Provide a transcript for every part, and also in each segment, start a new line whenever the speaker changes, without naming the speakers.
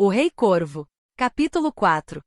O Rei Corvo. Capítulo 4.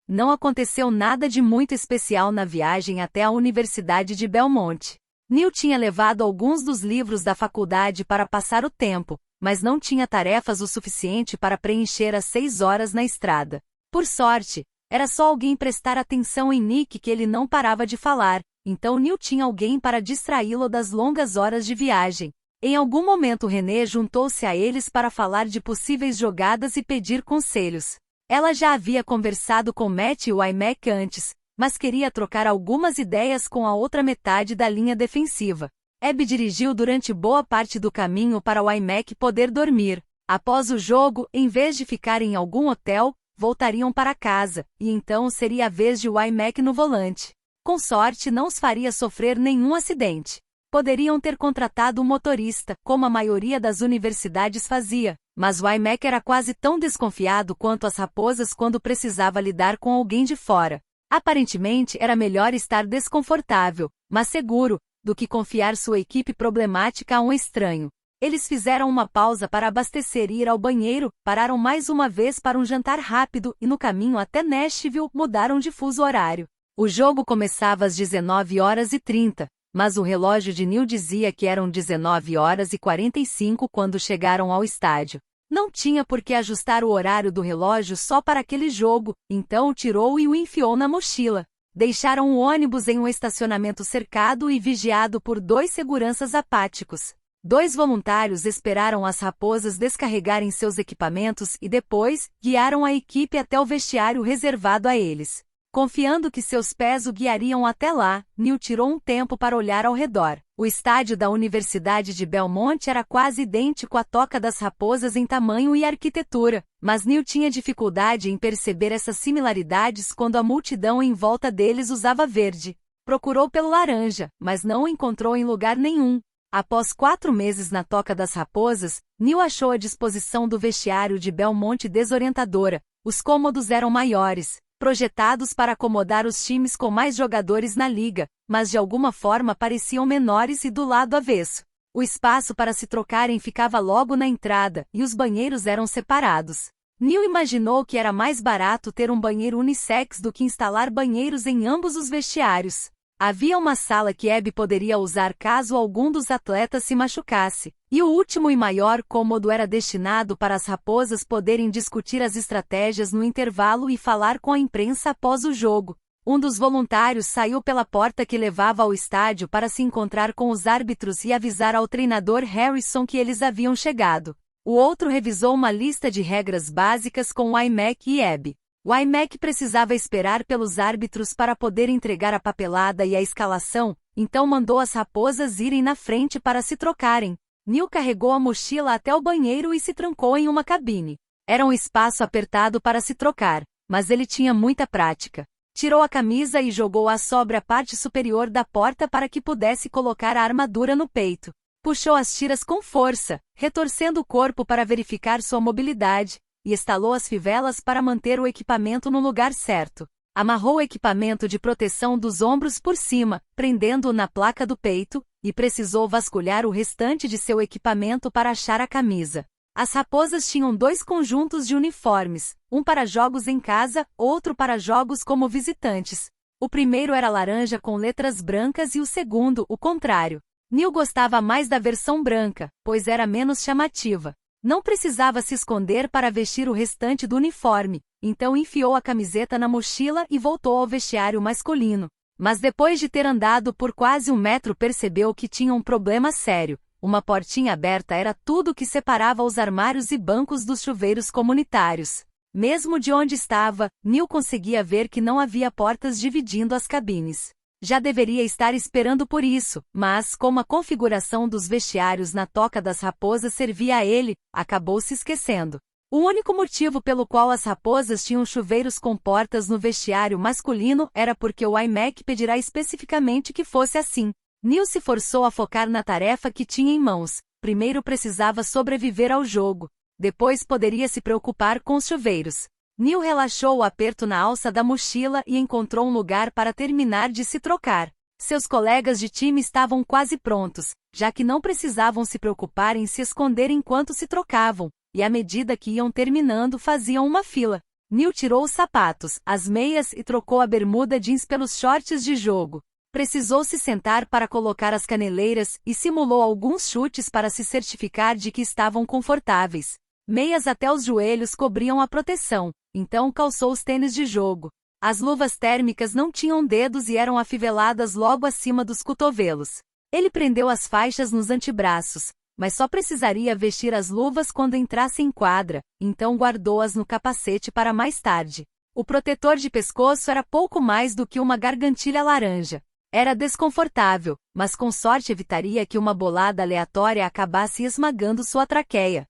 Não aconteceu nada de muito especial na viagem até a Universidade de Belmont. Neil tinha levado alguns dos livros da faculdade para passar o tempo, mas não tinha tarefas o suficiente para preencher as 6 horas na estrada. Por sorte, era só alguém prestar atenção em Nick que ele não parava de falar, então Neil tinha alguém para distraí-lo das longas horas de viagem. Em algum momento Renée juntou-se a eles para falar de possíveis jogadas e pedir conselhos. Ela já havia conversado com Matt e o iMac antes, mas queria trocar algumas ideias com a outra metade da linha defensiva. Abby dirigiu durante boa parte do caminho para o iMac poder dormir. Após o jogo, em vez de ficar em algum hotel, voltariam para casa, e então seria a vez de o iMac no volante. Com sorte não os faria sofrer nenhum acidente. Poderiam ter contratado um motorista, como a maioria das universidades fazia, mas o iMac era quase tão desconfiado quanto as raposas quando precisava lidar com alguém de fora. Aparentemente era melhor estar desconfortável, mas seguro, do que confiar sua equipe problemática a um estranho. Eles fizeram uma pausa para abastecer e ir ao banheiro, pararam mais uma vez para um jantar rápido e no caminho até Nashville mudaram de fuso horário. O jogo começava às 19h30. Mas o relógio de Neil dizia que eram 19h45 quando chegaram ao estádio. Não tinha por que ajustar o horário do relógio só para aquele jogo, então o tirou e o enfiou na mochila. Deixaram o ônibus em um estacionamento cercado e vigiado por 2 seguranças apáticos. 2 voluntários esperaram as raposas descarregarem seus equipamentos e depois guiaram a equipe até o vestiário reservado a eles. Confiando que seus pés o guiariam até lá, Neil tirou um tempo para olhar ao redor. O estádio da Universidade de Belmont era quase idêntico à Toca das Raposas em tamanho e arquitetura, mas Neil tinha dificuldade em perceber essas similaridades quando a multidão em volta deles usava verde. Procurou pelo laranja, mas não o encontrou em lugar nenhum. Após 4 meses na Toca das Raposas, Neil achou a disposição do vestiário de Belmont desorientadora. Os cômodos eram maiores, projetados para acomodar os times com mais jogadores na liga, mas de alguma forma pareciam menores e do lado avesso. O espaço para se trocarem ficava logo na entrada, e os banheiros eram separados. Neil imaginou que era mais barato ter um banheiro unissex do que instalar banheiros em ambos os vestiários. Havia uma sala que Abby poderia usar caso algum dos atletas se machucasse, e o último e maior cômodo era destinado para as raposas poderem discutir as estratégias no intervalo e falar com a imprensa após o jogo. Um dos voluntários saiu pela porta que levava ao estádio para se encontrar com os árbitros e avisar ao treinador Harrison que eles haviam chegado. O outro revisou uma lista de regras básicas com o iMac e Abby. O iMac precisava esperar pelos árbitros para poder entregar a papelada e a escalação, então mandou as raposas irem na frente para se trocarem. Neil carregou a mochila até o banheiro e se trancou em uma cabine. Era um espaço apertado para se trocar, mas ele tinha muita prática. Tirou a camisa e jogou-a sobre a parte superior da porta para que pudesse colocar a armadura no peito. Puxou as tiras com força, retorcendo o corpo para verificar sua mobilidade, e estalou as fivelas para manter o equipamento no lugar certo. Amarrou o equipamento de proteção dos ombros por cima, prendendo-o na placa do peito, e precisou vasculhar o restante de seu equipamento para achar a camisa. As raposas tinham 2 conjuntos de uniformes, um para jogos em casa, outro para jogos como visitantes. O primeiro era laranja com letras brancas e o segundo, o contrário. Neil gostava mais da versão branca, pois era menos chamativa. Não precisava se esconder para vestir o restante do uniforme, então enfiou a camiseta na mochila e voltou ao vestiário masculino. Mas depois de ter andado por quase 1 metro percebeu que tinha um problema sério. Uma portinha aberta era tudo que separava os armários e bancos dos chuveiros comunitários. Mesmo de onde estava, Neil conseguia ver que não havia portas dividindo as cabines. Já deveria estar esperando por isso, mas, como a configuração dos vestiários na Toca das Raposas servia a ele, acabou se esquecendo. O único motivo pelo qual as raposas tinham chuveiros com portas no vestiário masculino era porque o iMac pedirá especificamente que fosse assim. Neil se forçou a focar na tarefa que tinha em mãos. Primeiro precisava sobreviver ao jogo. Depois poderia se preocupar com os chuveiros. Neil relaxou o aperto na alça da mochila e encontrou um lugar para terminar de se trocar. Seus colegas de time estavam quase prontos, já que não precisavam se preocupar em se esconder enquanto se trocavam. e à medida que iam terminando faziam uma fila. Neil tirou os sapatos, as meias e trocou a bermuda jeans pelos shorts de jogo. Precisou se sentar para colocar as caneleiras e simulou alguns chutes para se certificar de que estavam confortáveis. Meias até os joelhos cobriam a proteção, então calçou os tênis de jogo. As luvas térmicas não tinham dedos e eram afiveladas logo acima dos cotovelos. Ele prendeu as faixas nos antebraços, mas só precisaria vestir as luvas quando entrasse em quadra, então guardou-as no capacete para mais tarde. O protetor de pescoço era pouco mais do que uma gargantilha laranja. Era desconfortável, mas com sorte evitaria que uma bolada aleatória acabasse esmagando sua traqueia.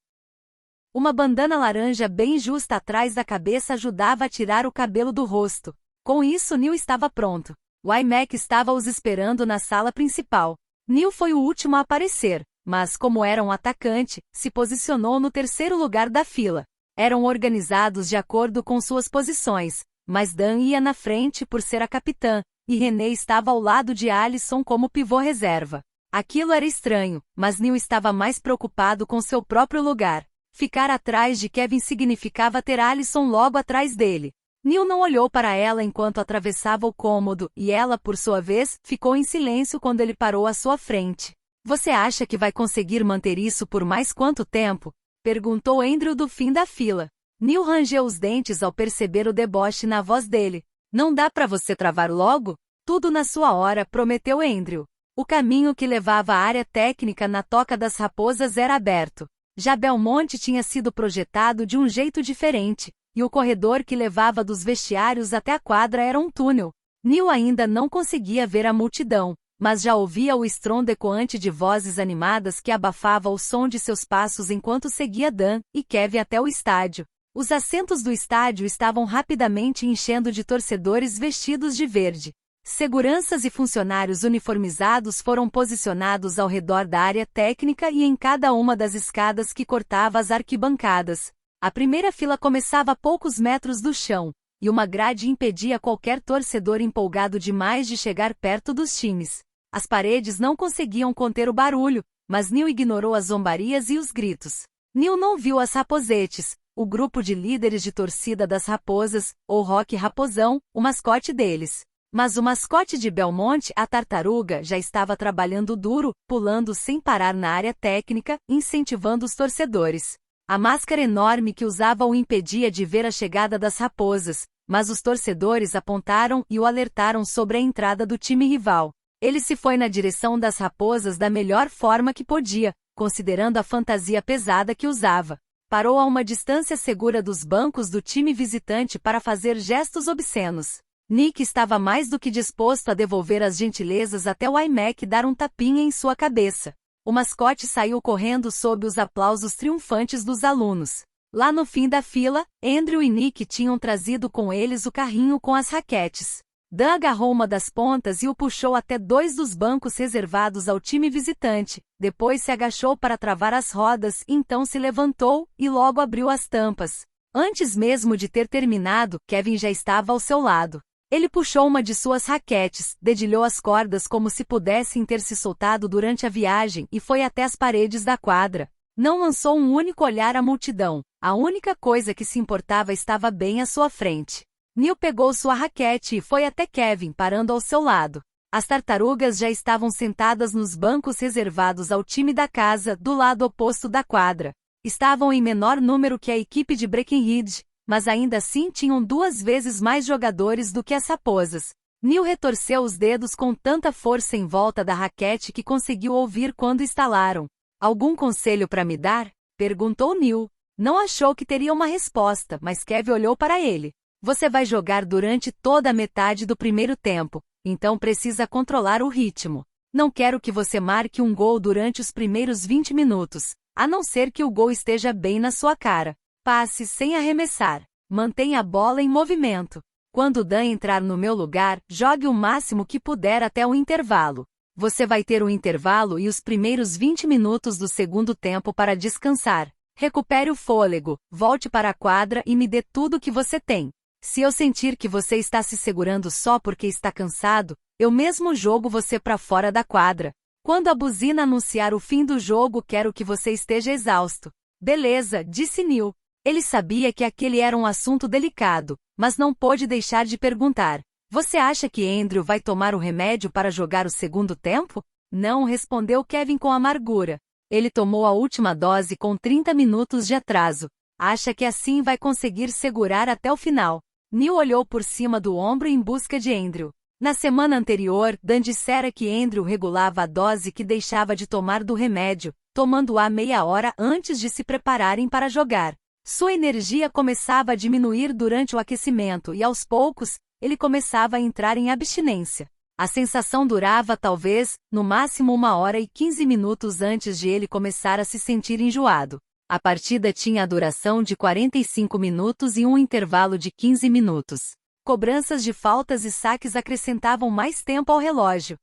Uma bandana laranja bem justa atrás da cabeça ajudava a tirar o cabelo do rosto. Com isso Neil estava pronto. O iMac estava os esperando na sala principal. Neil foi o último a aparecer, mas como era um atacante, se posicionou no terceiro lugar da fila. Eram organizados de acordo com suas posições, mas Dan ia na frente por ser a capitã, e Renee estava ao lado de Allison como pivô reserva. Aquilo era estranho, mas Neil estava mais preocupado com seu próprio lugar. Ficar atrás de Kevin significava ter Allison logo atrás dele. Neil não olhou para ela enquanto atravessava o cômodo, e ela, por sua vez, ficou em silêncio quando ele parou à sua frente. Você acha que vai conseguir manter isso por mais quanto tempo? Perguntou Andrew do fim da fila. Neil rangeu os dentes ao perceber o deboche na voz dele. Não dá para você travar logo? Tudo na sua hora, prometeu Andrew. O caminho que levava à área técnica na Toca das Raposas era aberto. Já Belmonte tinha sido projetado de um jeito diferente, e o corredor que levava dos vestiários até a quadra era um túnel. Neil ainda não conseguia ver a multidão, mas já ouvia o estrondo ecoante de vozes animadas que abafava o som de seus passos enquanto seguia Dan e Kevin até o estádio. Os assentos do estádio estavam rapidamente enchendo de torcedores vestidos de verde. Seguranças e funcionários uniformizados foram posicionados ao redor da área técnica e em cada uma das escadas que cortava as arquibancadas. A primeira fila começava a poucos metros do chão, e uma grade impedia qualquer torcedor empolgado demais de chegar perto dos times. As paredes não conseguiam conter o barulho, mas Neil ignorou as zombarias e os gritos. Neil não viu as Raposettes, o grupo de líderes de torcida das Raposas, ou Rock Raposão, o mascote deles. Mas o mascote de Belmonte, a tartaruga, já estava trabalhando duro, pulando sem parar na área técnica, incentivando os torcedores. A máscara enorme que usava o impedia de ver a chegada das Raposas, mas os torcedores apontaram e o alertaram sobre a entrada do time rival. Ele se foi na direção das Raposas da melhor forma que podia, considerando a fantasia pesada que usava. Parou a uma distância segura dos bancos do time visitante para fazer gestos obscenos. Nick estava mais do que disposto a devolver as gentilezas até o iMac dar um tapinha em sua cabeça. O mascote saiu correndo sob os aplausos triunfantes dos alunos. Lá no fim da fila, Andrew e Nick tinham trazido com eles o carrinho com as raquetes. Dan agarrou uma das pontas e o puxou até dois dos bancos reservados ao time visitante, depois se agachou para travar as rodas, então se levantou e logo abriu as tampas. Antes mesmo de ter terminado, Kevin já estava ao seu lado. Ele puxou uma de suas raquetes, dedilhou as cordas como se pudessem ter se soltado durante a viagem e foi até as paredes da quadra. Não lançou um único olhar à multidão, a única coisa que se importava estava bem à sua frente. Neil pegou sua raquete e foi até Kevin, parando ao seu lado. As tartarugas já estavam sentadas nos bancos reservados ao time da casa, do lado oposto da quadra. Estavam em menor número que a equipe de Breckenridge, mas ainda assim tinham 2 vezes mais jogadores do que as Raposas. Neil retorceu os dedos com tanta força em volta da raquete que conseguiu ouvir quando estalaram. Algum conselho para me dar? Perguntou Neil. Não achou que teria uma resposta, mas Kevin olhou para ele. Você vai jogar durante toda a metade do primeiro tempo, então precisa controlar o ritmo. Não quero que você marque um gol durante os primeiros 20 minutos, a não ser que o gol esteja bem na sua cara. Passe sem arremessar. Mantenha a bola em movimento. Quando Dan entrar no meu lugar, jogue o máximo que puder até o intervalo. Você vai ter um intervalo e os primeiros 20 minutos do segundo tempo para descansar. Recupere o fôlego, volte para a quadra e me dê tudo o que você tem. Se eu sentir que você está se segurando só porque está cansado, eu mesmo jogo você para fora da quadra. Quando a buzina anunciar o fim do jogo, quero que você esteja exausto. Beleza, disse Neil. Ele sabia que aquele era um assunto delicado, mas não pôde deixar de perguntar. Você acha que Andrew vai tomar o remédio para jogar o segundo tempo? Não, respondeu Kevin com amargura. Ele tomou a última dose com 30 minutos de atraso. Acha que assim vai conseguir segurar até o final. Neil olhou por cima do ombro em busca de Andrew. Na semana anterior, Dan dissera que Andrew regulava a dose que deixava de tomar do remédio, tomando-a meia hora antes de se prepararem para jogar. Sua energia começava a diminuir durante o aquecimento e, aos poucos, ele começava a entrar em abstinência. A sensação durava talvez, no máximo 1 hora e 15 minutos antes de ele começar a se sentir enjoado. A partida tinha a duração de 45 minutos e um intervalo de 15 minutos. Cobranças de faltas e saques acrescentavam mais tempo ao relógio.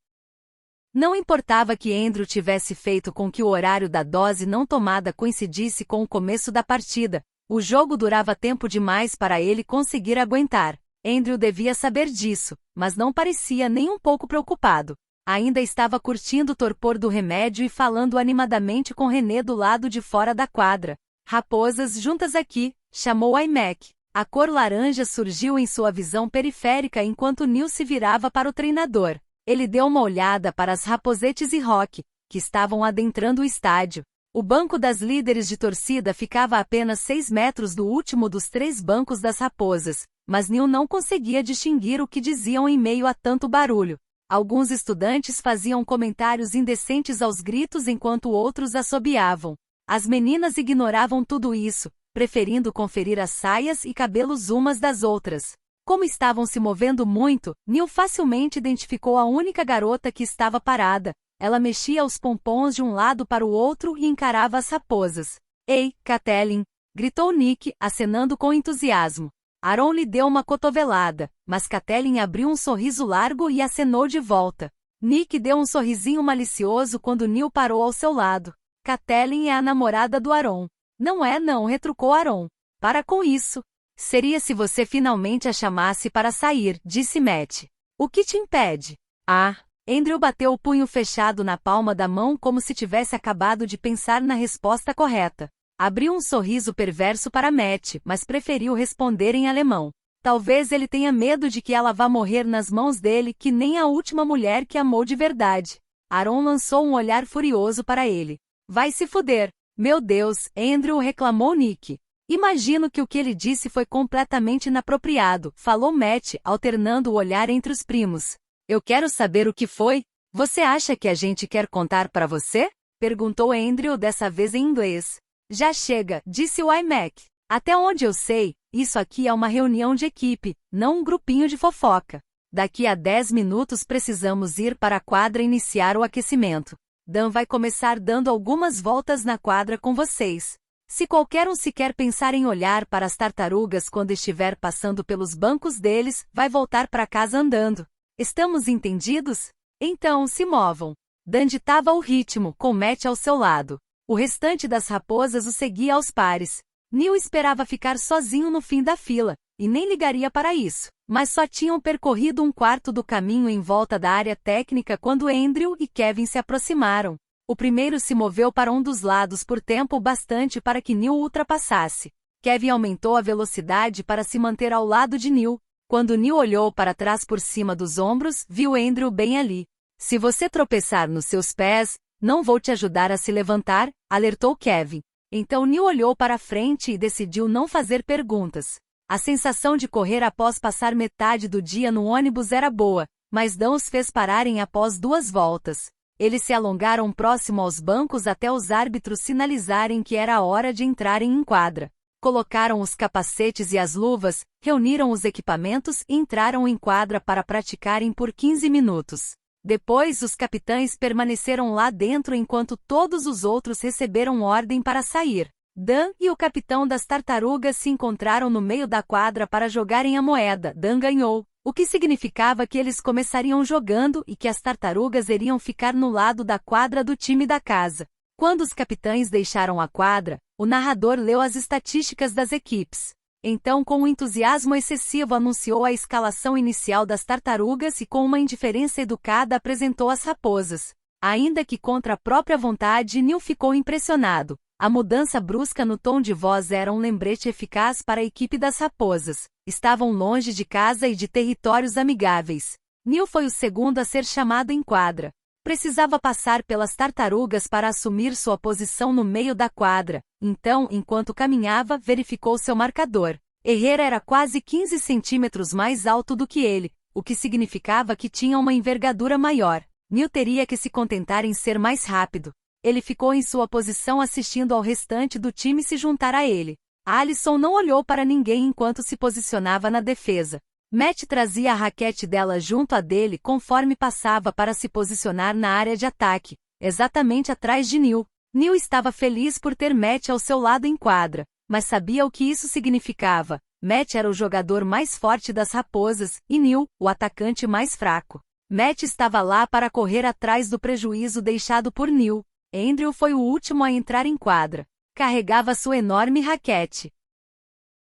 Não importava que Andrew tivesse feito com que o horário da dose não tomada coincidisse com o começo da partida, o jogo durava tempo demais para ele conseguir aguentar. Andrew devia saber disso, mas não parecia nem um pouco preocupado. Ainda estava curtindo o torpor do remédio e falando animadamente com René do lado de fora da quadra. Raposas juntas aqui, chamou iMac. A cor laranja surgiu em sua visão periférica enquanto Neil se virava para o treinador. Ele deu uma olhada para as Raposettes e Rock, que estavam adentrando o estádio. O banco das líderes de torcida ficava a apenas 6 metros do último dos 3 bancos das raposas, mas Neil não conseguia distinguir o que diziam em meio a tanto barulho. Alguns estudantes faziam comentários indecentes aos gritos enquanto outros assobiavam. As meninas ignoravam tudo isso, preferindo conferir as saias e cabelos umas das outras. Como estavam se movendo muito, Neil facilmente identificou a única garota que estava parada. Ela mexia os pompons de um lado para o outro e encarava as raposas. Ei, Kathleen! Gritou Nick, acenando com entusiasmo. Aaron lhe deu uma cotovelada, mas Kathleen abriu um sorriso largo e acenou de volta. Nick deu um sorrisinho malicioso quando Neil parou ao seu lado. Kathleen é a namorada do Aaron. Não é não, retrucou Aaron. Para com isso. Seria se você finalmente a chamasse para sair, disse Matt. O que te impede? Ah, Andrew bateu o punho fechado na palma da mão como se tivesse acabado de pensar na resposta correta. Abriu um sorriso perverso para Matt, mas preferiu responder em alemão. Talvez ele tenha medo de que ela vá morrer nas mãos dele, que nem a última mulher que amou de verdade. Aaron lançou um olhar furioso para ele. Vai se fuder. Meu Deus, Andrew, reclamou Nick. Imagino que o que ele disse foi completamente inapropriado, falou Matt, alternando o olhar entre os primos. Eu quero saber o que foi. Você acha que a gente quer contar para você? Perguntou Andrew dessa vez em inglês. Já chega, disse o iMac. Até onde eu sei, isso aqui é uma reunião de equipe, não um grupinho de fofoca. Daqui a 10 minutos precisamos ir para a quadra iniciar o aquecimento. Dan vai começar dando algumas voltas na quadra com vocês. Se qualquer um sequer pensar em olhar para as tartarugas quando estiver passando pelos bancos deles, vai voltar para casa andando. Estamos entendidos? Então, se movam. Dan ditava o ritmo, com Matt ao seu lado. O restante das raposas o seguia aos pares. Neil esperava ficar sozinho no fim da fila, e nem ligaria para isso. Mas só tinham percorrido um quarto do caminho em volta da área técnica quando Andrew e Kevin se aproximaram. O primeiro se moveu para um dos lados por tempo bastante para que Neil o ultrapassasse. Kevin aumentou a velocidade para se manter ao lado de Neil. Quando Neil olhou para trás por cima dos ombros, viu Andrew bem ali. Se você tropeçar nos seus pés, não vou te ajudar a se levantar, alertou Kevin. Então Neil olhou para frente e decidiu não fazer perguntas. A sensação de correr após passar metade do dia no ônibus era boa, mas Dan os fez pararem após 2 voltas. Eles se alongaram próximo aos bancos até os árbitros sinalizarem que era a hora de entrarem em quadra. Colocaram os capacetes e as luvas, reuniram os equipamentos e entraram em quadra para praticarem por 15 minutos. Depois os capitães permaneceram lá dentro enquanto todos os outros receberam ordem para sair. Dan e o capitão das tartarugas se encontraram no meio da quadra para jogarem a moeda. Dan ganhou, o que significava que eles começariam jogando e que as tartarugas iriam ficar no lado da quadra do time da casa. Quando os capitães deixaram a quadra, o narrador leu as estatísticas das equipes. Então, com um entusiasmo excessivo, anunciou a escalação inicial das tartarugas e com uma indiferença educada apresentou as raposas. Ainda que contra a própria vontade, Neil ficou impressionado. A mudança brusca no tom de voz era um lembrete eficaz para a equipe das raposas. Estavam longe de casa e de territórios amigáveis. Neil foi o segundo a ser chamado em quadra. Precisava passar pelas tartarugas para assumir sua posição no meio da quadra. Então, enquanto caminhava, verificou seu marcador. Herrera era quase 15 centímetros mais alto do que ele, o que significava que tinha uma envergadura maior. Neil teria que se contentar em ser mais rápido. Ele ficou em sua posição assistindo ao restante do time se juntar a ele. Allison não olhou para ninguém enquanto se posicionava na defesa. Matt trazia a raquete dela junto a dele conforme passava para se posicionar na área de ataque, exatamente atrás de Neil. Neil estava feliz por ter Matt ao seu lado em quadra, mas sabia o que isso significava. Matt era o jogador mais forte das raposas, e Neil, o atacante mais fraco. Matt estava lá para correr atrás do prejuízo deixado por Neil. Andrew foi o último a entrar em quadra. Carregava sua enorme raquete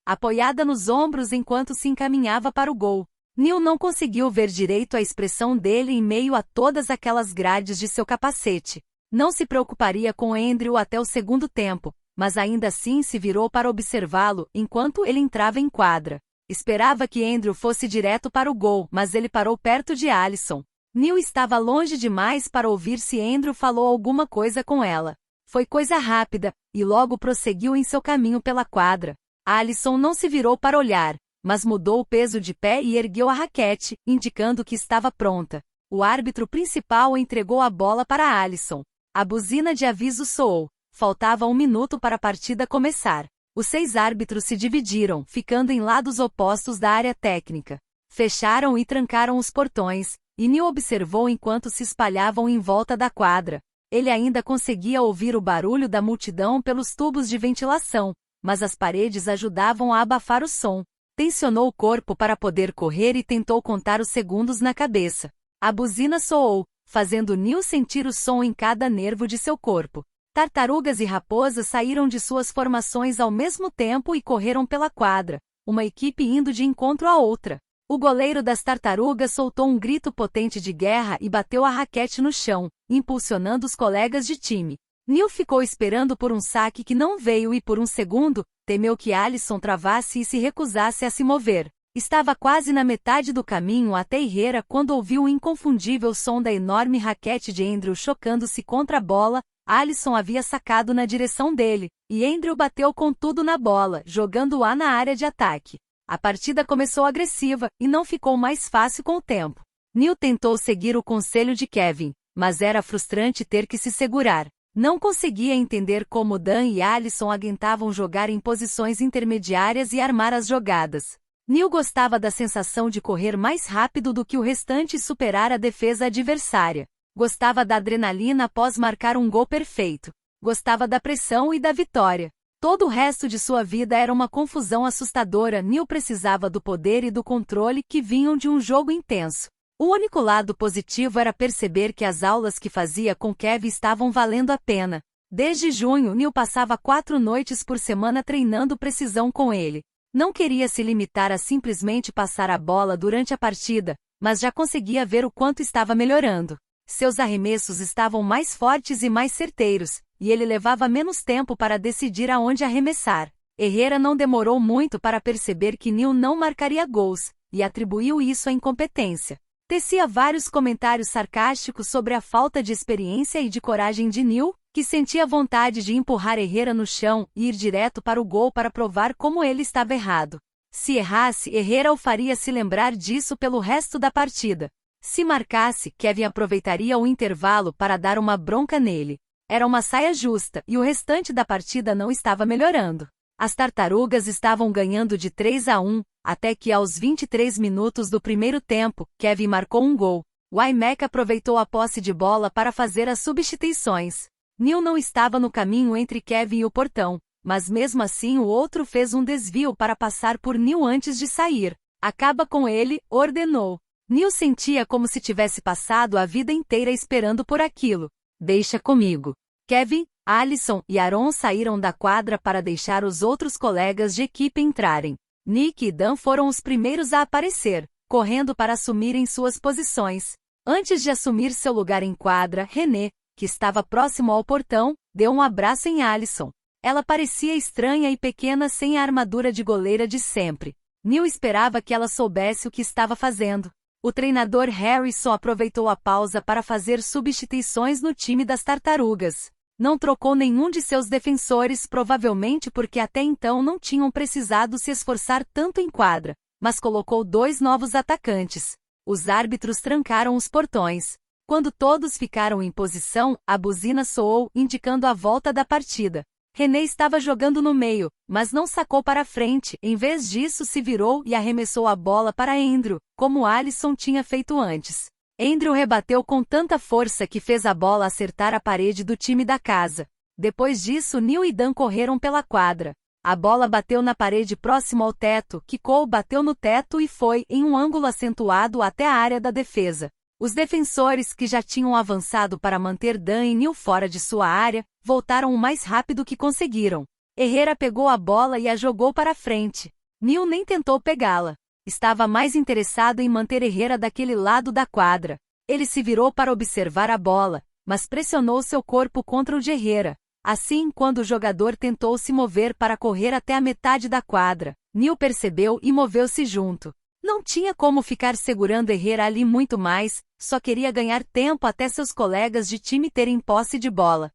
apoiada nos ombros enquanto se encaminhava para o gol. Neil não conseguiu ver direito a expressão dele em meio a todas aquelas grades de seu capacete. Não se preocuparia com Andrew até o segundo tempo, mas ainda assim se virou para observá-lo enquanto ele entrava em quadra. Esperava que Andrew fosse direto para o gol, mas ele parou perto de Allison. Neil estava longe demais para ouvir se Andrew falou alguma coisa com ela. Foi coisa rápida, e logo prosseguiu em seu caminho pela quadra. Allison não se virou para olhar, mas mudou o peso de pé e ergueu a raquete, indicando que estava pronta. O árbitro principal entregou a bola para Allison. A buzina de aviso soou. Faltava 1 minuto para a partida começar. Os 6 árbitros se dividiram, ficando em lados opostos da área técnica. Fecharam e trancaram os portões, e Neil observou enquanto se espalhavam em volta da quadra. Ele ainda conseguia ouvir o barulho da multidão pelos tubos de ventilação, mas as paredes ajudavam a abafar o som. Tensionou o corpo para poder correr e tentou contar os segundos na cabeça. A buzina soou, fazendo Neil sentir o som em cada nervo de seu corpo. Tartarugas e raposas saíram de suas formações ao mesmo tempo e correram pela quadra, uma equipe indo de encontro à outra. O goleiro das tartarugas soltou um grito potente de guerra e bateu a raquete no chão, impulsionando os colegas de time. Neil ficou esperando por um saque que não veio e por um segundo, temeu que Allison travasse e se recusasse a se mover. Estava quase na metade do caminho até Herrera quando ouviu o inconfundível som da enorme raquete de Andrew chocando-se contra a bola. Allison havia sacado na direção dele, e Andrew bateu com tudo na bola, jogando-a na área de ataque. A partida começou agressiva, e não ficou mais fácil com o tempo. Neil tentou seguir o conselho de Kevin, mas era frustrante ter que se segurar. Não conseguia entender como Dan e Allison aguentavam jogar em posições intermediárias e armar as jogadas. Neil gostava da sensação de correr mais rápido do que o restante e superar a defesa adversária. Gostava da adrenalina após marcar um gol perfeito. Gostava da pressão e da vitória. Todo o resto de sua vida era uma confusão assustadora. Neil precisava do poder e do controle que vinham de um jogo intenso. O único lado positivo era perceber que as aulas que fazia com Kevin estavam valendo a pena. Desde junho, Neil passava 4 noites por semana treinando precisão com ele. Não queria se limitar a simplesmente passar a bola durante a partida, mas já conseguia ver o quanto estava melhorando. Seus arremessos estavam mais fortes e mais certeiros, e ele levava menos tempo para decidir aonde arremessar. Herrera não demorou muito para perceber que Neil não marcaria gols, e atribuiu isso à incompetência. Tecia vários comentários sarcásticos sobre a falta de experiência e de coragem de Neil, que sentia vontade de empurrar Herrera no chão e ir direto para o gol para provar como ele estava errado. Se errasse, Herrera o faria se lembrar disso pelo resto da partida. Se marcasse, Kevin aproveitaria o intervalo para dar uma bronca nele. Era uma saia justa, e o restante da partida não estava melhorando. As tartarugas estavam ganhando de 3-1, até que aos 23 minutos do primeiro tempo, Kevin marcou um gol. Wymack aproveitou a posse de bola para fazer as substituições. Neil não estava no caminho entre Kevin e o portão, mas mesmo assim o outro fez um desvio para passar por Neil antes de sair. Acaba com ele, ordenou. Neil sentia como se tivesse passado a vida inteira esperando por aquilo. Deixa comigo. Kevin, Allison e Aaron saíram da quadra para deixar os outros colegas de equipe entrarem. Nick e Dan foram os primeiros a aparecer, correndo para assumirem suas posições. Antes de assumir seu lugar em quadra, René, que estava próximo ao portão, deu um abraço em Allison. Ela parecia estranha e pequena sem a armadura de goleira de sempre. Neil esperava que ela soubesse o que estava fazendo. O treinador Harrison aproveitou a pausa para fazer substituições no time das Tartarugas. Não trocou nenhum de seus defensores, provavelmente porque até então não tinham precisado se esforçar tanto em quadra, mas colocou 2 novos atacantes. Os árbitros trancaram os portões. Quando todos ficaram em posição, a buzina soou, indicando a volta da partida. René estava jogando no meio, mas não sacou para frente, em vez disso se virou e arremessou a bola para Andrew, como Alisson tinha feito antes. Andrew rebateu com tanta força que fez a bola acertar a parede do time da casa. Depois disso, Neil e Dan correram pela quadra. A bola bateu na parede próximo ao teto, que Cole bateu no teto e foi, em um ângulo acentuado, até a área da defesa. Os defensores, que já tinham avançado para manter Dan e Neil fora de sua área, voltaram o mais rápido que conseguiram. Herrera pegou a bola e a jogou para frente. Neil nem tentou pegá-la. Estava mais interessado em manter Herrera daquele lado da quadra. Ele se virou para observar a bola, mas pressionou seu corpo contra o de Herrera. Assim, quando o jogador tentou se mover para correr até a metade da quadra, Neil percebeu e moveu-se junto. Não tinha como ficar segurando Herrera ali muito mais, só queria ganhar tempo até seus colegas de time terem posse de bola.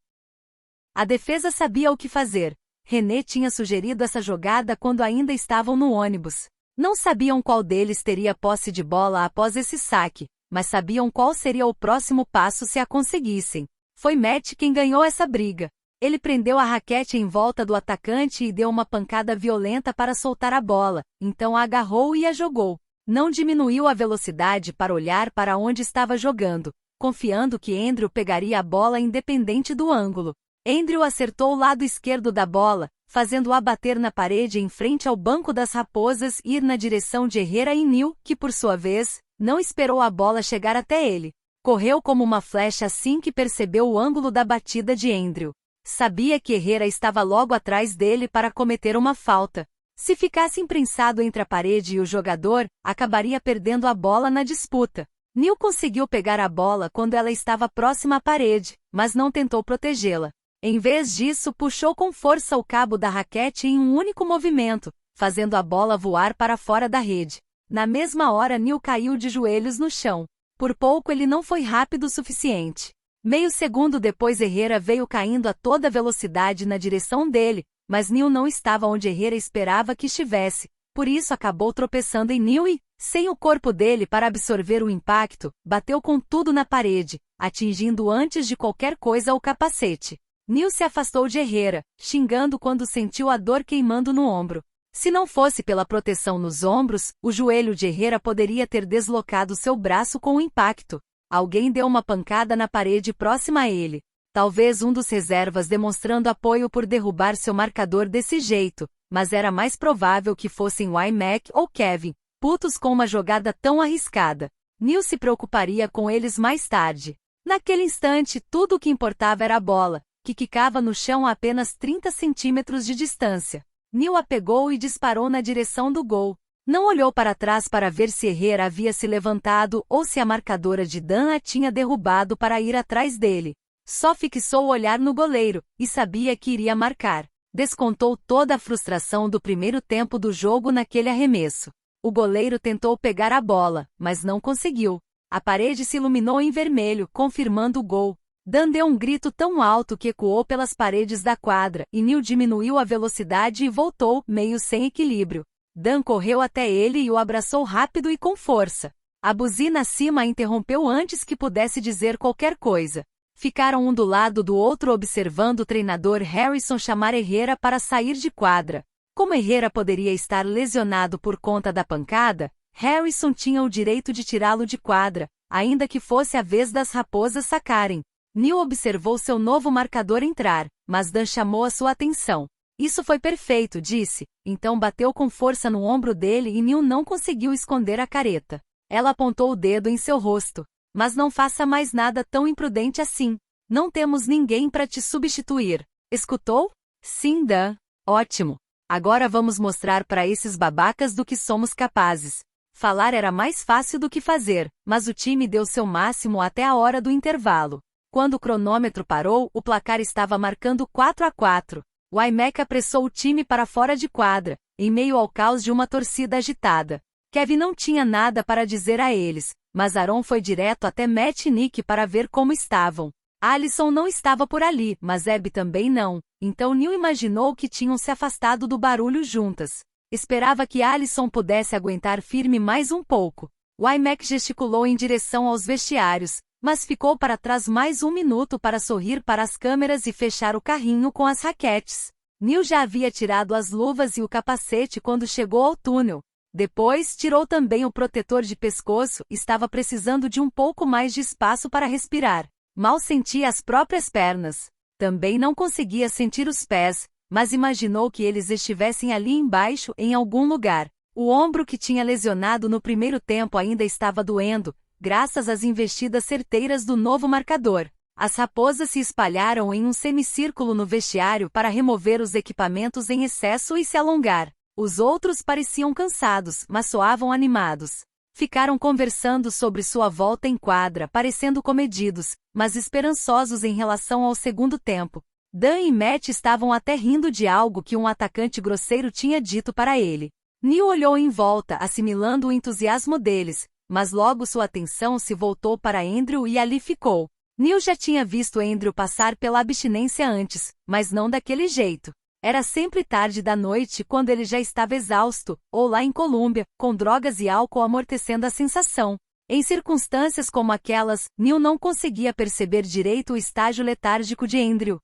A defesa sabia o que fazer. René tinha sugerido essa jogada quando ainda estavam no ônibus. Não sabiam qual deles teria posse de bola após esse saque, mas sabiam qual seria o próximo passo se a conseguissem. Foi Matt quem ganhou essa briga. Ele prendeu a raquete em volta do atacante e deu uma pancada violenta para soltar a bola, então a agarrou e a jogou. Não diminuiu a velocidade para olhar para onde estava jogando, confiando que Andrew pegaria a bola independente do ângulo. Andrew acertou o lado esquerdo da bola, fazendo-a bater na parede em frente ao banco das raposas e ir na direção de Herrera e Neil, que por sua vez, não esperou a bola chegar até ele. Correu como uma flecha assim que percebeu o ângulo da batida de Andrew. Sabia que Herrera estava logo atrás dele para cometer uma falta. Se ficasse imprensado entre a parede e o jogador, acabaria perdendo a bola na disputa. Neil conseguiu pegar a bola quando ela estava próxima à parede, mas não tentou protegê-la. Em vez disso, puxou com força o cabo da raquete em um único movimento, fazendo a bola voar para fora da rede. Na mesma hora, Neil caiu de joelhos no chão. Por pouco ele não foi rápido o suficiente. Meio segundo depois, Herrera veio caindo a toda velocidade na direção dele, mas Neil não estava onde Herrera esperava que estivesse, por isso acabou tropeçando em Neil e, sem o corpo dele para absorver o impacto, bateu com tudo na parede, atingindo antes de qualquer coisa o capacete. Neil se afastou de Herrera, xingando quando sentiu a dor queimando no ombro. Se não fosse pela proteção nos ombros, o joelho de Herrera poderia ter deslocado seu braço com o impacto. Alguém deu uma pancada na parede próxima a ele. Talvez um dos reservas demonstrando apoio por derrubar seu marcador desse jeito, mas era mais provável que fossem Mac ou Kevin, putos com uma jogada tão arriscada. Neil se preocuparia com eles mais tarde. Naquele instante, tudo o que importava era a bola, que quicava no chão a apenas 30 centímetros de distância. Neil a pegou e disparou na direção do gol. Não olhou para trás para ver se Herrera havia se levantado ou se a marcadora de Dan a tinha derrubado para ir atrás dele. Só fixou o olhar no goleiro, e sabia que iria marcar. Descontou toda a frustração do primeiro tempo do jogo naquele arremesso. O goleiro tentou pegar a bola, mas não conseguiu. A parede se iluminou em vermelho, confirmando o gol. Dan deu um grito tão alto que ecoou pelas paredes da quadra, e Neil diminuiu a velocidade e voltou, meio sem equilíbrio. Dan correu até ele e o abraçou rápido e com força. A buzina acima a interrompeu antes que pudesse dizer qualquer coisa. Ficaram um do lado do outro observando o treinador Harrison chamar Herrera para sair de quadra. Como Herrera poderia estar lesionado por conta da pancada, Harrison tinha o direito de tirá-lo de quadra, ainda que fosse a vez das raposas sacarem. Neil observou seu novo marcador entrar, mas Dan chamou a sua atenção. Isso foi perfeito, disse, então bateu com força no ombro dele e Neil não conseguiu esconder a careta. Ela apontou o dedo em seu rosto. Mas não faça mais nada tão imprudente assim. Não temos ninguém para te substituir. Escutou? Sim, Dan. Ótimo. Agora vamos mostrar para esses babacas do que somos capazes. Falar era mais fácil do que fazer, mas o time deu seu máximo até a hora do intervalo. Quando o cronômetro parou, o placar estava marcando 4-4. O iMac apressou o time para fora de quadra, em meio ao caos de uma torcida agitada. Kevin não tinha nada para dizer a eles, mas Aaron foi direto até Matt e Nick para ver como estavam. Allison não estava por ali, mas Abby também não, então Neil imaginou que tinham se afastado do barulho juntas. Esperava que Allison pudesse aguentar firme mais um pouco. O iMac gesticulou em direção aos vestiários, mas ficou para trás mais um minuto para sorrir para as câmeras e fechar o carrinho com as raquetes. Neil já havia tirado as luvas e o capacete quando chegou ao túnel. Depois, tirou também o protetor de pescoço, estava precisando de um pouco mais de espaço para respirar. Mal sentia as próprias pernas. Também não conseguia sentir os pés, mas imaginou que eles estivessem ali embaixo em algum lugar. O ombro que tinha lesionado no primeiro tempo ainda estava doendo, graças às investidas certeiras do novo marcador. As raposas se espalharam em um semicírculo no vestiário para remover os equipamentos em excesso e se alongar. Os outros pareciam cansados, mas soavam animados. Ficaram conversando sobre sua volta em quadra, parecendo comedidos, mas esperançosos em relação ao segundo tempo. Dan e Matt estavam até rindo de algo que um atacante grosseiro tinha dito para ele. Neil olhou em volta, assimilando o entusiasmo deles, mas logo sua atenção se voltou para Andrew e ali ficou. Neil já tinha visto Andrew passar pela abstinência antes, mas não daquele jeito. Era sempre tarde da noite quando ele já estava exausto, ou lá em Colômbia, com drogas e álcool amortecendo a sensação. Em circunstâncias como aquelas, Neil não conseguia perceber direito o estágio letárgico de Andrew.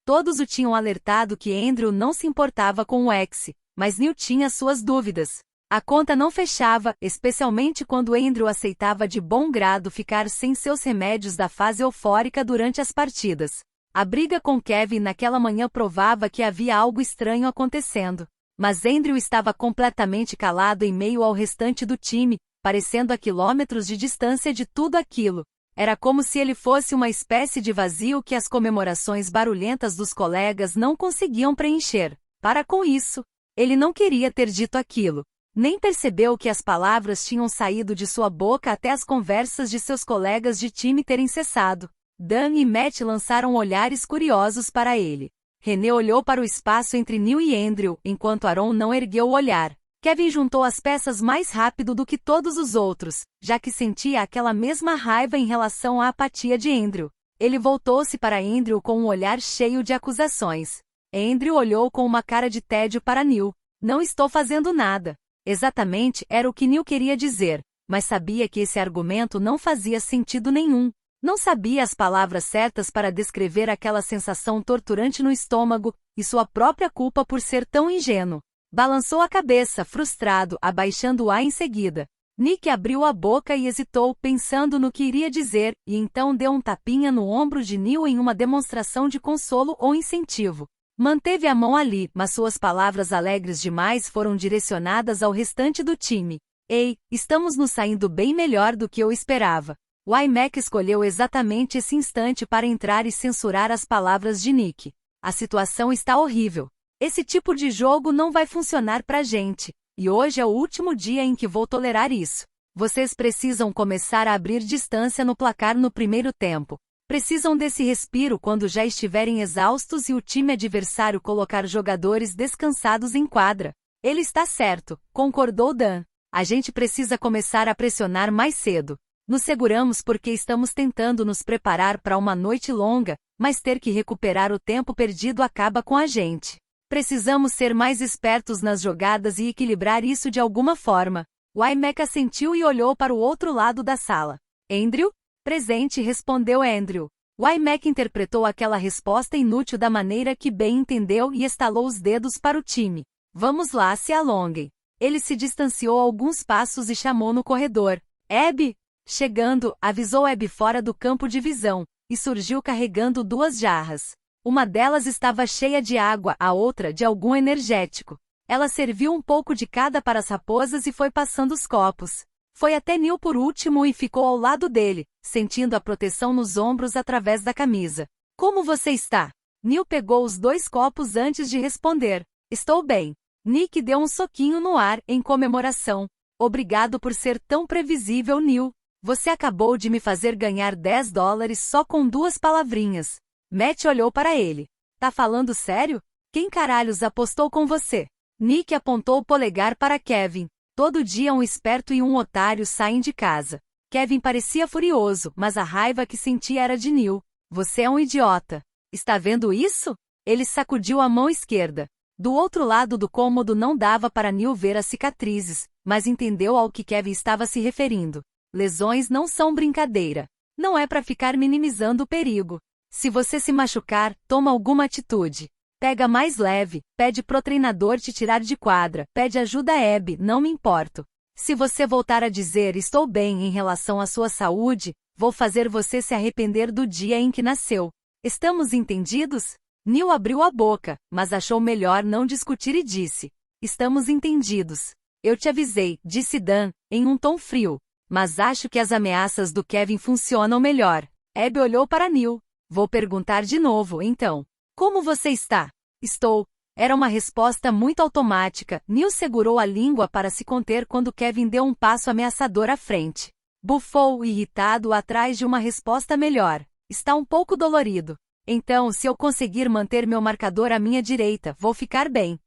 Todos o tinham alertado que Andrew não se importava com o ex, mas Neil tinha suas dúvidas. A conta não fechava, especialmente quando Andrew aceitava de bom grado ficar sem seus remédios da fase eufórica durante as partidas. A briga com Kevin naquela manhã provava que havia algo estranho acontecendo. Mas Andrew estava completamente calado em meio ao restante do time, parecendo a quilômetros de distância de tudo aquilo. Era como se ele fosse uma espécie de vazio que as comemorações barulhentas dos colegas não conseguiam preencher. Para com isso, ele não queria ter dito aquilo. Nem percebeu que as palavras tinham saído de sua boca até as conversas de seus colegas de time terem cessado. Dan e Matt lançaram olhares curiosos para ele. René olhou para o espaço entre Neil e Andrew, enquanto Aaron não ergueu o olhar. Kevin juntou as peças mais rápido do que todos os outros, já que sentia aquela mesma raiva em relação à apatia de Andrew. Ele voltou-se para Andrew com um olhar cheio de acusações. Andrew olhou com uma cara de tédio para Neil. Não estou fazendo nada. Exatamente era o que Neil queria dizer, mas sabia que esse argumento não fazia sentido nenhum. Não sabia as palavras certas para descrever aquela sensação torturante no estômago, e sua própria culpa por ser tão ingênuo. Balançou a cabeça, frustrado, abaixando-a em seguida. Nick abriu a boca e hesitou, pensando no que iria dizer, e então deu um tapinha no ombro de Neil em uma demonstração de consolo ou incentivo. Manteve a mão ali, mas suas palavras alegres demais foram direcionadas ao restante do time. Ei, estamos nos saindo bem melhor do que eu esperava. O iMac escolheu exatamente esse instante para entrar e censurar as palavras de Nick. A situação está horrível. Esse tipo de jogo não vai funcionar pra gente. E hoje é o último dia em que vou tolerar isso. Vocês precisam começar a abrir distância no placar no primeiro tempo. Precisam desse respiro quando já estiverem exaustos e o time adversário colocar jogadores descansados em quadra. Ele está certo, concordou Dan. A gente precisa começar a pressionar mais cedo. Nos seguramos porque estamos tentando nos preparar para uma noite longa, mas ter que recuperar o tempo perdido acaba com a gente. Precisamos ser mais espertos nas jogadas e equilibrar isso de alguma forma. O iMac assentiu e olhou para o outro lado da sala. Andrew? Presente, respondeu Andrew. O iMac interpretou aquela resposta inútil da maneira que bem entendeu e estalou os dedos para o time. Vamos lá, se alonguem. Ele se distanciou alguns passos e chamou no corredor. Abby? Chegando, avisou Abby fora do campo de visão, e surgiu carregando 2 jarras. Uma delas estava cheia de água, a outra de algum energético. Ela serviu um pouco de cada para as raposas e foi passando os copos. Foi até Neil por último e ficou ao lado dele, sentindo a proteção nos ombros através da camisa. Como você está? Neil pegou os 2 copos antes de responder. Estou bem. Nick deu um soquinho no ar, em comemoração. Obrigado por ser tão previsível, Neil. Você acabou de me fazer ganhar $10 só com 2 palavrinhas. Matt olhou para ele. Tá falando sério? Quem caralhos apostou com você? Nick apontou o polegar para Kevin. Todo dia um esperto e um otário saem de casa. Kevin parecia furioso, mas a raiva que sentia era de Neil. Você é um idiota. Está vendo isso? Ele sacudiu a mão esquerda. Do outro lado do cômodo não dava para Neil ver as cicatrizes, mas entendeu ao que Kevin estava se referindo. Lesões não são brincadeira. Não é para ficar minimizando o perigo. Se você se machucar, toma alguma atitude. Pega mais leve, pede pro treinador te tirar de quadra, pede ajuda a Abby, não me importo. Se você voltar a dizer estou bem em relação à sua saúde, vou fazer você se arrepender do dia em que nasceu. Estamos entendidos? Neil abriu a boca, mas achou melhor não discutir e disse. Estamos entendidos. Eu te avisei, disse Dan, em um tom frio. Mas acho que as ameaças do Kevin funcionam melhor. Abby olhou para Neil. Vou perguntar de novo, então. Como você está? Estou. Era uma resposta muito automática. Neil segurou a língua para se conter quando Kevin deu um passo ameaçador à frente. Bufou, irritado, atrás de uma resposta melhor. Está um pouco dolorido. Então, se eu conseguir manter meu marcador à minha direita, vou ficar bem.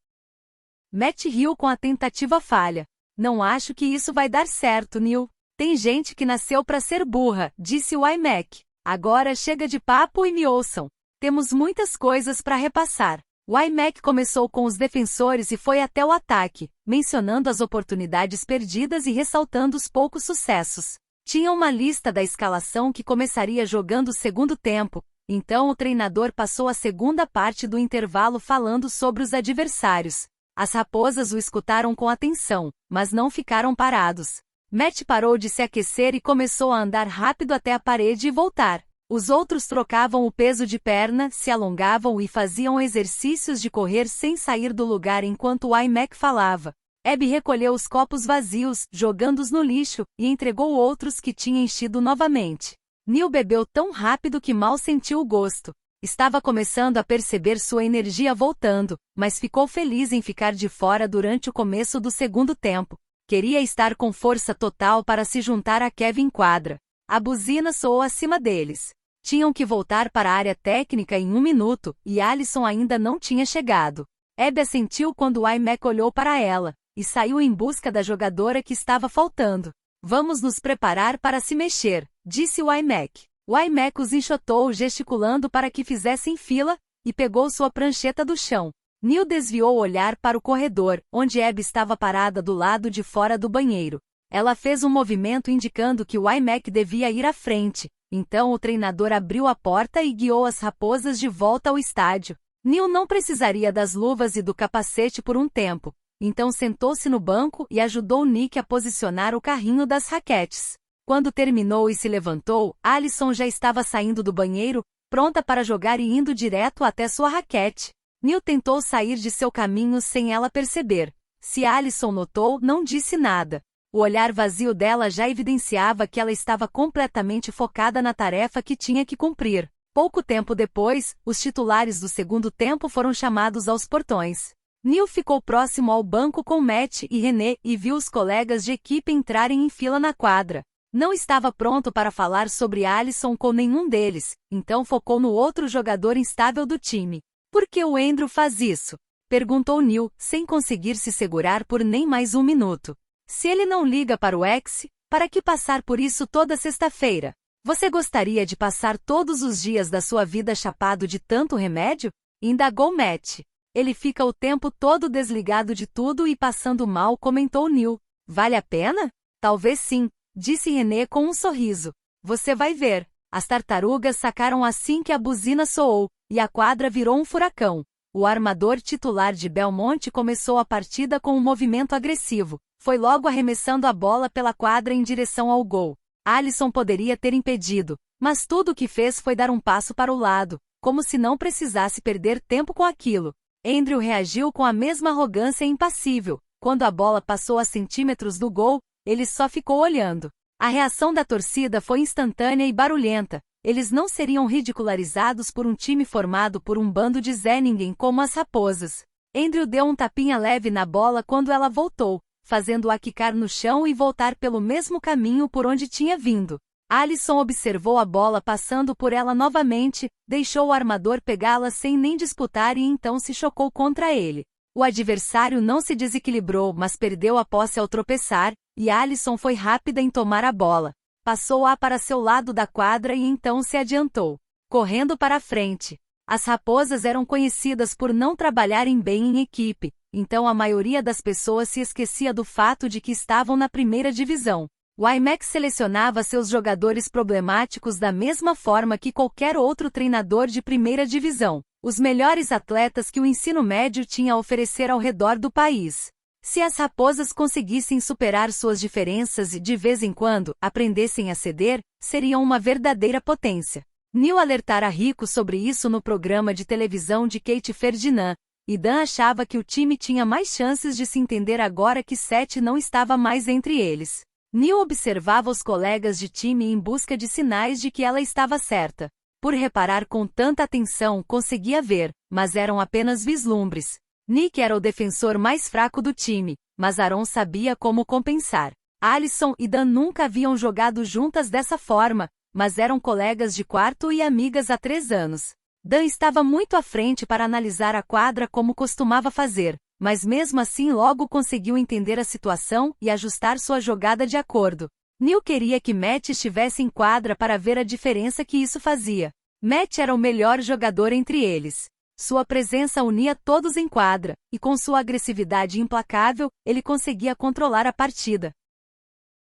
Matt riu com a tentativa falha. Não acho que isso vai dar certo, Neil. Tem gente que nasceu para ser burra, disse o iMac. Agora chega de papo e me ouçam. Temos muitas coisas para repassar. O iMac começou com os defensores e foi até o ataque, mencionando as oportunidades perdidas e ressaltando os poucos sucessos. Tinha uma lista da escalação que começaria jogando o segundo tempo, então o treinador passou a segunda parte do intervalo falando sobre os adversários. As raposas o escutaram com atenção, mas não ficaram parados. Matt parou de se aquecer e começou a andar rápido até a parede e voltar. Os outros trocavam o peso de perna, se alongavam e faziam exercícios de correr sem sair do lugar enquanto o iMac falava. Abby recolheu os copos vazios, jogando-os no lixo, e entregou outros que tinha enchido novamente. Neil bebeu tão rápido que mal sentiu o gosto. Estava começando a perceber sua energia voltando, mas ficou feliz em ficar de fora durante o começo do segundo tempo. Queria estar com força total para se juntar a Kevin em quadra. A buzina soou acima deles. Tinham que voltar para a área técnica em 1 minuto, e Allison ainda não tinha chegado. Abby assentiu quando o iMac olhou para ela, e saiu em busca da jogadora que estava faltando. Vamos nos preparar para se mexer, disse o iMac. O iMac os enxotou gesticulando para que fizessem fila, e pegou sua prancheta do chão. Neil desviou o olhar para o corredor, onde Abby estava parada do lado de fora do banheiro. Ela fez um movimento indicando que o iMac devia ir à frente. Então o treinador abriu a porta e guiou as raposas de volta ao estádio. Neil não precisaria das luvas e do capacete por um tempo. Então sentou-se no banco e ajudou Nick a posicionar o carrinho das raquetes. Quando terminou e se levantou, Allison já estava saindo do banheiro, pronta para jogar e indo direto até sua raquete. Neil tentou sair de seu caminho sem ela perceber. Se Allison notou, não disse nada. O olhar vazio dela já evidenciava que ela estava completamente focada na tarefa que tinha que cumprir. Pouco tempo depois, os titulares do segundo tempo foram chamados aos portões. Neil ficou próximo ao banco com Matt e René e viu os colegas de equipe entrarem em fila na quadra. Não estava pronto para falar sobre Allison com nenhum deles, então focou no outro jogador instável do time. Por que o Andrew faz isso? Perguntou Neil, sem conseguir se segurar por nem mais 1 minuto. Se ele não liga para o ex, para que passar por isso toda sexta-feira? Você gostaria de passar todos os dias da sua vida chapado de tanto remédio? Indagou Matt. Ele fica o tempo todo desligado de tudo e passando mal, comentou Neil. Vale a pena? Talvez sim, disse René com um sorriso. Você vai ver. As tartarugas sacaram assim que a buzina soou, e a quadra virou um furacão. O armador titular de Belmont começou a partida com um movimento agressivo. Foi logo arremessando a bola pela quadra em direção ao gol. Allison poderia ter impedido, mas tudo o que fez foi dar um passo para o lado, como se não precisasse perder tempo com aquilo. Andrew reagiu com a mesma arrogância impassível. Quando a bola passou a centímetros do gol, ele só ficou olhando. A reação da torcida foi instantânea e barulhenta. Eles não seriam ridicularizados por um time formado por um bando de Zé Ninguém como as raposas. Andrew deu um tapinha leve na bola quando ela voltou, fazendo-a quicar no chão e voltar pelo mesmo caminho por onde tinha vindo. Alisson observou a bola passando por ela novamente, deixou o armador pegá-la sem nem disputar e então se chocou contra ele. O adversário não se desequilibrou, mas perdeu a posse ao tropeçar, e Alisson foi rápida em tomar a bola. Passou-a para seu lado da quadra e então se adiantou, correndo para a frente. As raposas eram conhecidas por não trabalharem bem em equipe, então a maioria das pessoas se esquecia do fato de que estavam na primeira divisão. O IMEC selecionava seus jogadores problemáticos da mesma forma que qualquer outro treinador de primeira divisão, os melhores atletas que o ensino médio tinha a oferecer ao redor do país. Se as raposas conseguissem superar suas diferenças e, de vez em quando, aprendessem a ceder, seriam uma verdadeira potência. Neil alertara Rico sobre isso no programa de televisão de Kate Ferdinand, e Dan achava que o time tinha mais chances de se entender agora que Seth não estava mais entre eles. Neil observava os colegas de time em busca de sinais de que ela estava certa. Por reparar com tanta atenção, conseguia ver, mas eram apenas vislumbres. Nick era o defensor mais fraco do time, mas Aaron sabia como compensar. Alisson e Dan nunca haviam jogado juntas dessa forma, mas eram colegas de quarto e amigas há 3 anos. Dan estava muito à frente para analisar a quadra como costumava fazer, mas mesmo assim logo conseguiu entender a situação e ajustar sua jogada de acordo. Neil queria que Matt estivesse em quadra para ver a diferença que isso fazia. Matt era o melhor jogador entre eles. Sua presença unia todos em quadra, e com sua agressividade implacável, ele conseguia controlar a partida.